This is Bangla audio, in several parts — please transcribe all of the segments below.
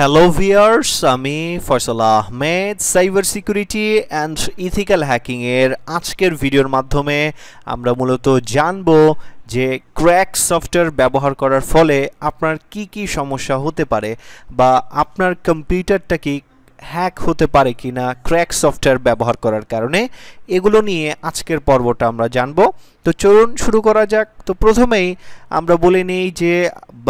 হ্যালো ভিউয়ার্স, আমি Faisal Ahmed cyber security and ethical hacking এর আজকের ভিডিওর মাধ্যমে আমরা মূলত জানব যে ক্র্যাক সফটওয়্যার ব্যবহার করার ফলে আপনার কি কি সমস্যা হতে পারে বা আপনার কম্পিউটারটা কি হ্যাক হতে পারে কিনা ক্র্যাক সফটওয়্যার ব্যবহার করার কারণে, এগুলো নিয়ে আজকের পর্বটা আমরা জানব। তো চলুন শুরু করা যাক। তো প্রথমেই আমরা বলে নিই যে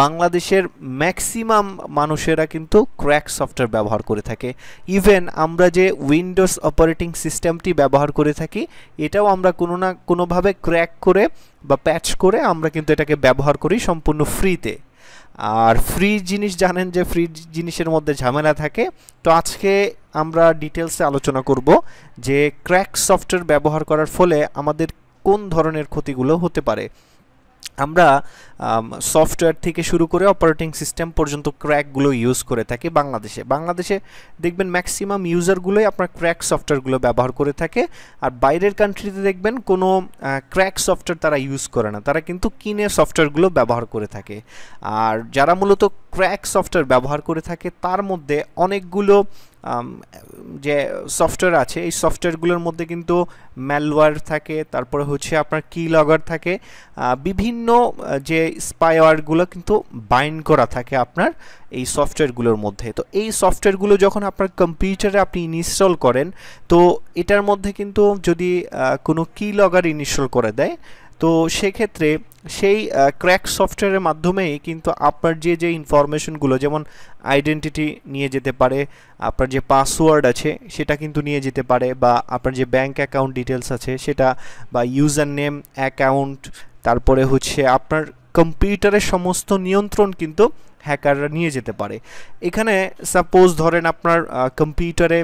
বাংলাদেশের ম্যাক্সিমাম মানুষেরা কিন্তু ক্র্যাক সফটওয়্যার ব্যবহার করে থাকে। ইভেন আমরা যে উইন্ডোজ অপারেটিং সিস্টেমটি ব্যবহার করে থাকি, এটাও আমরা কোনো না কোনোভাবে ক্র্যাক করে বা প্যাচ করে আমরা কিন্তু এটাকে ব্যবহার করি সম্পূর্ণ ফ্রিতে। আর ফ্রি জিনিস জানেন যে ফ্রি জিনিসের মধ্যে ঝামেলা থাকে। তো আজকে আমরা ডিটেলসে আলোচনা করব যে ক্র্যাক সফটওয়্যার ব্যবহার করার ফলে আমাদের কোন ধরনের ক্ষতিগুলো হতে পারে। আমরা সফটওয়্যার থেকে শুরু করে অপারেটিং সিস্টেম পর্যন্ত ক্র্যাকগুলো ইউজ করে থাকি বাংলাদেশে দেখবেন ম্যাক্সিমাম ইউজারগুলোই আপনার ক্র্যাক সফটওয়্যারগুলো ব্যবহার করে থাকে। আর বাইরের কান্ট্রিতে দেখবেন কোনো ক্র্যাক সফটওয়্যার তারা ইউজ করে না, তারা কিন্তু কিনে সফটওয়্যারগুলো ব্যবহার করে থাকে। আর যারা মূলত ক্র্যাক সফটওয়্যার ব্যবহার করে থাকে তার মধ্যে অনেকগুলো যে সফটওয়্যার আছে, এই সফটওয়্যারগুলোর মধ্যে কিন্তু ম্যালওয়্যার থাকে, তারপরে হচ্ছে আপনার কি লগর থাকে, বিভিন্ন যে স্পাইওয়্যারগুলো কিন্তু বাইন্ড করা থাকে আপনার এই সফটওয়্যারগুলোর মধ্যে। তো এই সফটওয়্যারগুলো যখন আপনার কম্পিউটারে আপনি ইনস্টল করেন, তো এটার মধ্যে কিন্তু যদি কোনো কি লগর ইনস্টল করে দেয়, তো সেক্ষেত্রে সেই ক্র্যাক সফটওয়্যারের মাধ্যমেই কিন্তু আপনার যে ইনফরমেশনগুলো, যেমন আইডেন্টিটি নিয়ে যেতে পারে, আপনার যে পাসওয়ার্ড আছে সেটা কিন্তু নিয়ে যেতে পারে, বা আপনার যে ব্যাংক অ্যাকাউন্ট ডিটেলস আছে সেটা, বা ইউজার নেম, অ্যাকাউন্ট, তারপরে হচ্ছে আপনার কম্পিউটারের সমস্ত নিয়ন্ত্রণ কিন্তু হ্যাকাররা নিয়ে যেতে পারে। এখানে সাপোজ ধরেন আপনার কম্পিউটারে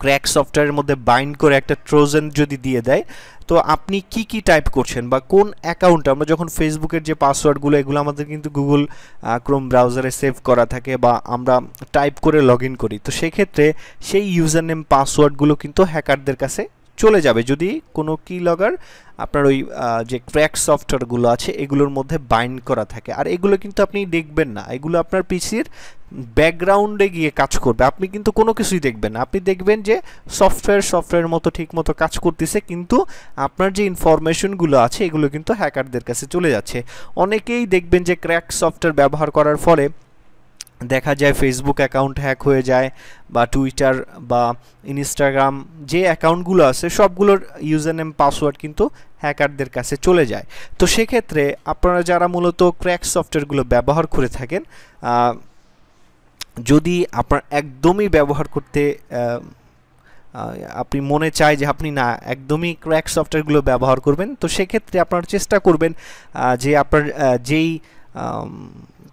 ক্র্যাক সফটওয়্যারের মধ্যে বাইন্ড করে একটা ট্রোজান যদি দিয়ে দেয়, তো আপনি কি টাইপ করছেন বা কোন অ্যাকাউন্ট, আমরা যখন ফেসবুকের যে পাসওয়ার্ডগুলো, এগুলো আমাদের কিন্তু গুগল ক্রোম ব্রাউজারে সেভ করা থাকে বা আমরা টাইপ করে লগ ইন করি, তো সেক্ষেত্রে সেই ইউজার নেম পাসওয়ার্ডগুলো কিন্তু হ্যাকারদের কাছে চলে যাবে যদি কোনো কি লগর আপনার ওই যে ক্র্যাক সফটওয়্যারগুলো আছে এগুলোর মধ্যে বাইন্ড করা থাকে। আর এগুলো কিন্তু আপনি দেখবেন না, এগুলো আপনার পিসির ব্যাকগ্রাউন্ডে গিয়ে কাজ করবে, আপনি কিন্তু কোনো কিছুই দেখবেন না। আপনি দেখবেন যে সফটওয়্যার মতো ঠিক মতো কাজ করতেছে, কিন্তু আপনার যে ইনফরমেশনগুলো আছে এগুলো কিন্তু হ্যাকারদের কাছে চলে যাচ্ছে। অনেকেই দেখবেন যে ক্র্যাক সফটওয়্যার ব্যবহার করার ফলে দেখা যায় ফেসবুক অ্যাকাউন্ট হ্যাক হয়ে যায়, বা টুইটার বা ইনস্টাগ্রাম যে অ্যাকাউন্টগুলো আছে সবগুলোর ইউজার নেম পাসওয়ার্ড কিন্তু হ্যাকারদের কাছে চলে যায়। তো সেক্ষেত্রে আপনারা যারা মূলত ক্র্যাক সফটওয়্যারগুলো ব্যবহার করে থাকেন, যদি আপনার একদমই ব্যবহার করতে আপনি মনে চায় যে আপনি না একদমই ক্র্যাক সফটওয়্যারগুলো ব্যবহার করবেন, তো সেক্ষেত্রে আপনারা চেষ্টা করবেন যে আপনার যেই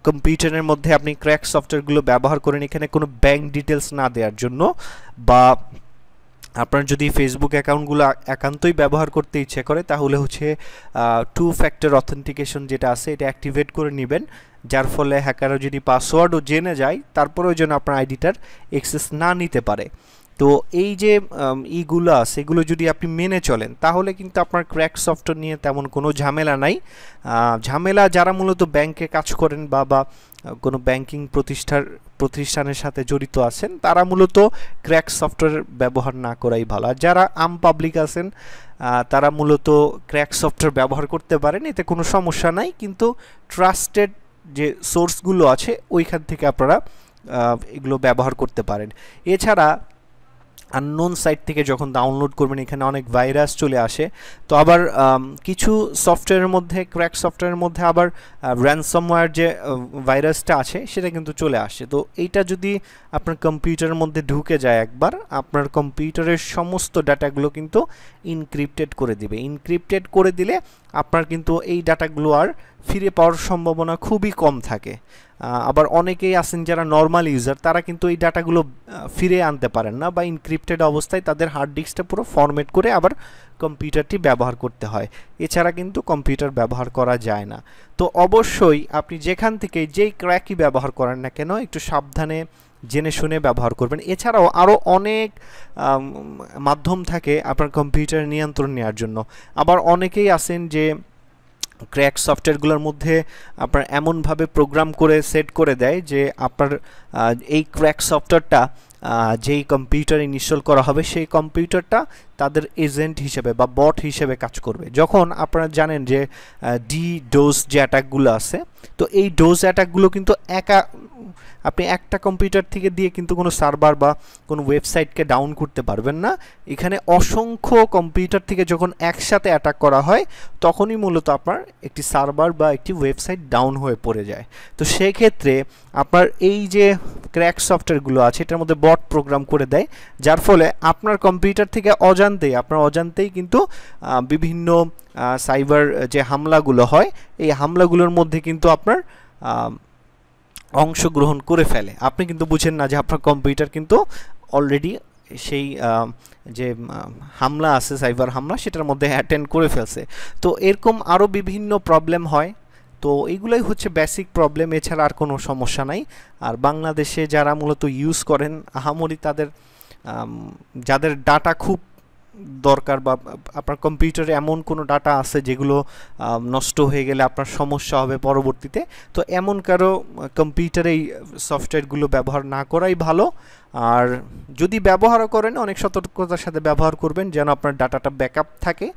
কম্পিউটারের মধ্যে আপনি ক্র্যাক সফটওয়্যারগুলো ব্যবহার করেন এখানে কোনো ব্যাংক ডিটেলস না দেওয়ার জন্য, বা আপনার যদি ফেসবুক অ্যাকাউন্টগুলো একান্তই ব্যবহার করতে ইচ্ছে করে তাহলে হচ্ছে 2 ফ্যাক্টর অথেন্টিকেশন যেটা আছে এটা অ্যাক্টিভেট করে নেবেন, যার ফলে হ্যাকাররা যদি পাসওয়ার্ডও জেনে যায় তারপরেও যেন আপনার আইডিটার অ্যাক্সেস না নিতে পারে। তো এই যে ইগুলো আছে এগুলো যদি আপনি মেনে চলেন তাহলে কিন্তু আপনার ক্র্যাক সফটওয়্যার নিয়ে তেমন কোনো ঝামেলা নাই। ঝামেলা যারা মূলত ব্যাংকে কাজ করেন বা কোনো ব্যাংকিং প্রতিষ্ঠানের সাথে জড়িত আছেন তারা মূলত ক্র্যাক সফটওয়্যার ব্যবহার না করাই ভালো। আর যারা আম পাবলিক আছেন তারা মূলত ক্র্যাক সফটওয়্যার ব্যবহার করতে পারেন, এতে কোনো সমস্যা নাই, কিন্তু ট্রাস্টেড যে সোর্সগুলো আছে ওইখান থেকে আপনারা এগুলো ব্যবহার করতে পারেন। এছাড়া আননোন সাইট থেকে যখন ডাউনলোড করবেন এখানে অনেক ভাইরাস চলে আসে। তো আবার কিছু সফটওয়্যারের মধ্যে ক্র্যাক সফটওয়্যারের মধ্যে আবার র্যানসমওয়্যার যে ভাইরাসটা আছে সেটা কিন্তু চলে আসে। তো এইটা যদি আপনার কম্পিউটারের মধ্যে ঢুকে যায় একবার, আপনার কম্পিউটারের সমস্ত ডাটাগুলো কিন্তু ইনক্রিপ্টেড করে দিবে। ইনক্রিপ্টেড করে দিলে আপনার কিন্তু এই ডাটাগুলো আর ফিরে পাওয়ার সম্ভাবনা খুবই কম থাকে। আবার অনেকেই আছেন যারা নর্মাল ইউজার, তারা কিন্তু এই ডাটাগুলো ফিরে আনতে পারেন না, বা ইনক্রিপ্টেড অবস্থায় তাদের হার্ড ডিস্কটা পুরো ফরম্যাট করে আবার কম্পিউটারটি ব্যবহার করতে হয়। এছাড়া কিন্তু কম্পিউটার ব্যবহার করা যায় না। তো অবশ্যই আপনি যেখান থেকে যেই ক্র্যাকই ব্যবহার করেন না কেন একটু সাবধানে জেনে শুনে ব্যবহার করবেন। এছাড়াও আরও অনেক মাধ্যম থাকে আপনার কম্পিউটার নিয়ন্ত্রণ নেওয়ার জন্য। আবার অনেকেই আছেন যে ক্র্যাক সফটওয়্যারগুলোর মধ্যে আপনার এমনভাবে প্রোগ্রাম করে সেট করে দেয় যে আপনার এই ক্র্যাক সফটওয়্যারটা যেই কম্পিউটার ইনস্টল করা হবে সেই কম্পিউটারটা তাদের এজেন্ট হিসেবে বা বট হিসেবে কাজ করবে। যখন আপনারা জানেন যে ডোজ যে অ্যাটাকগুলো আছে, তো এই ডোজ অ্যাটাকগুলো কিন্তু আপনি একটা কম্পিউটার থেকে দিয়ে কিন্তু কোনো সার্ভার বা কোনো ওয়েবসাইটকে ডাউন করতে পারবেন না। এখানে অসংখ্য কম্পিউটার থেকে যখন একসাথে অ্যাটাক করা হয় তখনই মূলত আপনার একটি সার্ভার বা একটি ওয়েবসাইট ডাউন হয়ে পড়ে যায়। তো সেই ক্ষেত্রে আপনার এই যে ক্র্যাক সফটওয়্যারগুলো আছে এটার মধ্যে বট প্রোগ্রাম করে দেয়, যার ফলে আপনার কম্পিউটার থেকে অজান্তেই কিন্তু বিভিন্ন সাইবার যে হামলাগুলো হয় এই হামলাগুলোর মধ্যে কিন্তু আপনার অংশগ্রহণ করে ফেলে। আপনি কিন্তু বুঝেন না যে আপনার কম্পিউটার কিন্তু অলরেডি সেই যে হামলা আছে সাইবার হামলা সেটার মধ্যে অ্যাটেন্ড করে ফেলছে। তো এরকম আরও বিভিন্ন প্রবলেম হয়। তো এইগুলাই হচ্ছে বেসিক প্রবলেম, এছাড়া আর কোনো সমস্যা নাই। আর বাংলাদেশে যারা মূলত ইউজ করেন আহামরি যাদের ডাটা খুব দরকার বা আপনার কম্পিউটারে এমন কোনো ডাটা আছে যেগুলো নষ্ট হয়ে গেলে আপনার সমস্যা হবে পরবর্তীতে, তো এমন কারো কম্পিউটারে এই সফটওয়্যারগুলো ব্যবহার না করাই ভালো। আর যদি ব্যবহারও করেন অনেক সতর্কতার সাথে ব্যবহার করবেন যেন আপনার ডাটাটা ব্যাকআপ থাকে।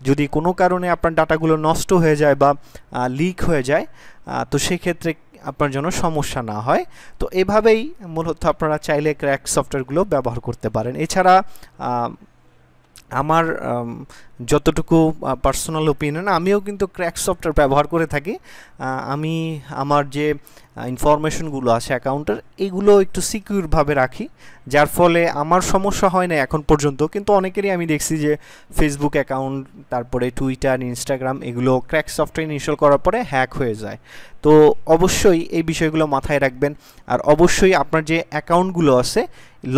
যদি কোনো কারণে আপনার ডাটাগুলো নষ্ট হয়ে যায় বা লিক হয়ে যায় তো সেক্ষেত্রে আপনার জন্য সমস্যা না হয়। তো এভাবেই মূলত আপনারা চাইলে ক্র্যাক সফটওয়্যারগুলো ব্যবহার করতে পারেন। এছাড়া আমার যতটুকু পার্সোনাল ওপিনিয়ন, আমিও কিন্তু ক্র্যাক সফটওয়্যার ব্যবহার করে থাকি। আমি আমার যে ইনফরমেশনগুলো আছে অ্যাকাউন্টের এগুলো একটু সিকিউরভাবে রাখি, যার ফলে আমার সমস্যা হয় না এখন পর্যন্ত। কিন্তু অনেকেরই আমি দেখছি যে ফেসবুক অ্যাকাউন্ট, তারপরে টুইটার, ইনস্টাগ্রাম এগুলো ক্র্যাক সফটওয়্যার ইনস্টল করার পরে হ্যাক হয়ে যায়। তো অবশ্যই এই বিষয়গুলো মাথায় রাখবেন। আর অবশ্যই আপনার যে অ্যাকাউন্টগুলো আছে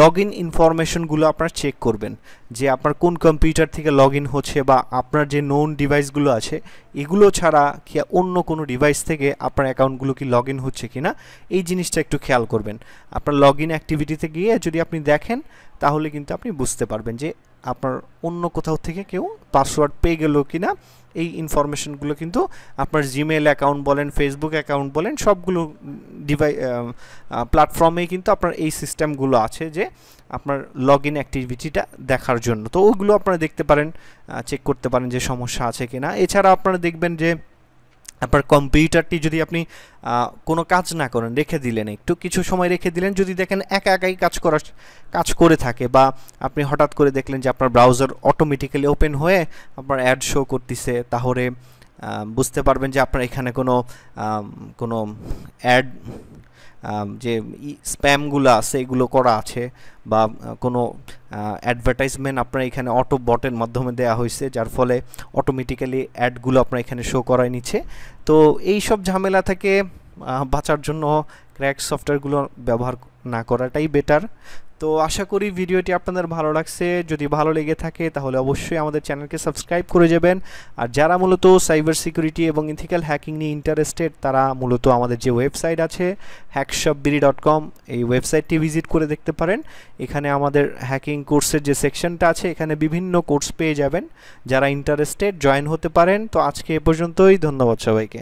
লগ ইন ইনফরমেশনগুলো আপনারা চেক করবেন যে আপনার কোন কম্পিউটার থেকে লগ ইন হচ্ছে বা আপনার যে নোন ডিভাইসগুলো আছে এগুলো ছাড়া কি অন্য কোনো ডিভাইস থেকে আপনার অ্যাকাউন্টগুলো কি লগ ইন হচ্ছে কিনা এই জিনিসটা একটু খেয়াল করবেন। আপনার লগ ইন অ্যাক্টিভিটিতে গিয়ে যদি আপনি দেখেন তাহলে কিন্তু আপনি বুঝতে পারবেন যে আপনার অন্য কোথাও থেকে কেউ পাসওয়ার্ড পেয়ে গেল কিনা। এই ইনফরমেশনগুলো কিন্তু আপনার জিমেল অ্যাকাউন্ট বলেন, ফেসবুক অ্যাকাউন্ট বলেন, সবগুলো প্ল্যাটফর্মেই কিন্তু আপনার এই সিস্টেমগুলো আছে যে আপনার লগ ইন অ্যাক্টিভিটিটা দেখার জন্য। তো ওইগুলো আপনারা দেখতে পারেন, চেক করতে পারেন যে সমস্যা আছে কিনা। এছাড়া আপনারা দেখবেন যে আপনার কম্পিউটারটি যদি আপনি কোনো কাজ না করেন, রেখে দিলেন, একটু কিছু সময় রেখে দিলেন, যদি দেখেন একাই কাজ করে থাকে বা আপনি হঠাৎ করে দেখলেন যে আপনার ব্রাউজার অটোমেটিক্যালি ওপেন হয়ে আপনার অ্যাড শো করতেছে, তাহলে বুঝতে পারবেন যে আপনার এখানে কোনো অ্যাড যে স্প্যামগুলো আছে এগুলো করা আছে বা কোনো অ্যাডভার্টাইজমেন্ট আপনার এখানে অটো বটের মাধ্যমে দেওয়া হয়েছে, যার ফলে অটোমেটিক্যালি অ্যাডগুলো আপনার এখানে শো করায় নিচ্ছে। তো এই সব ঝামেলা থেকে বাঁচার জন্য ক্র্যাক সফটওয়্যারগুলো ব্যবহার না করাটাই বেটার। তো আশা করি ভিডিওটি আপনাদের ভালো লাগছে। যদি ভালো লেগে থাকে তাহলে অবশ্যই আমাদের চ্যানেলকে সাবস্ক্রাইব করে যাবেন। আর যারা মূলত সাইবার সিকিউরিটি এবং ইথিক্যাল হ্যাকিং নিয়ে ইন্টারেস্টেড তারা মূলত আমাদের যে ওয়েবসাইট আছে hackshopbiri.com এই ওয়েবসাইটটি ভিজিট করে দেখতে পারেন। এখানে আমাদের হ্যাকিং কোর্সের যে সেকশনটা আছে এখানে বিভিন্ন কোর্স পেয়ে যাবেন। যারা ইন্টারেস্টেড জয়েন হতে পারেন। তো আজকে এ পর্যন্তই, ধন্যবাদ সবাইকে।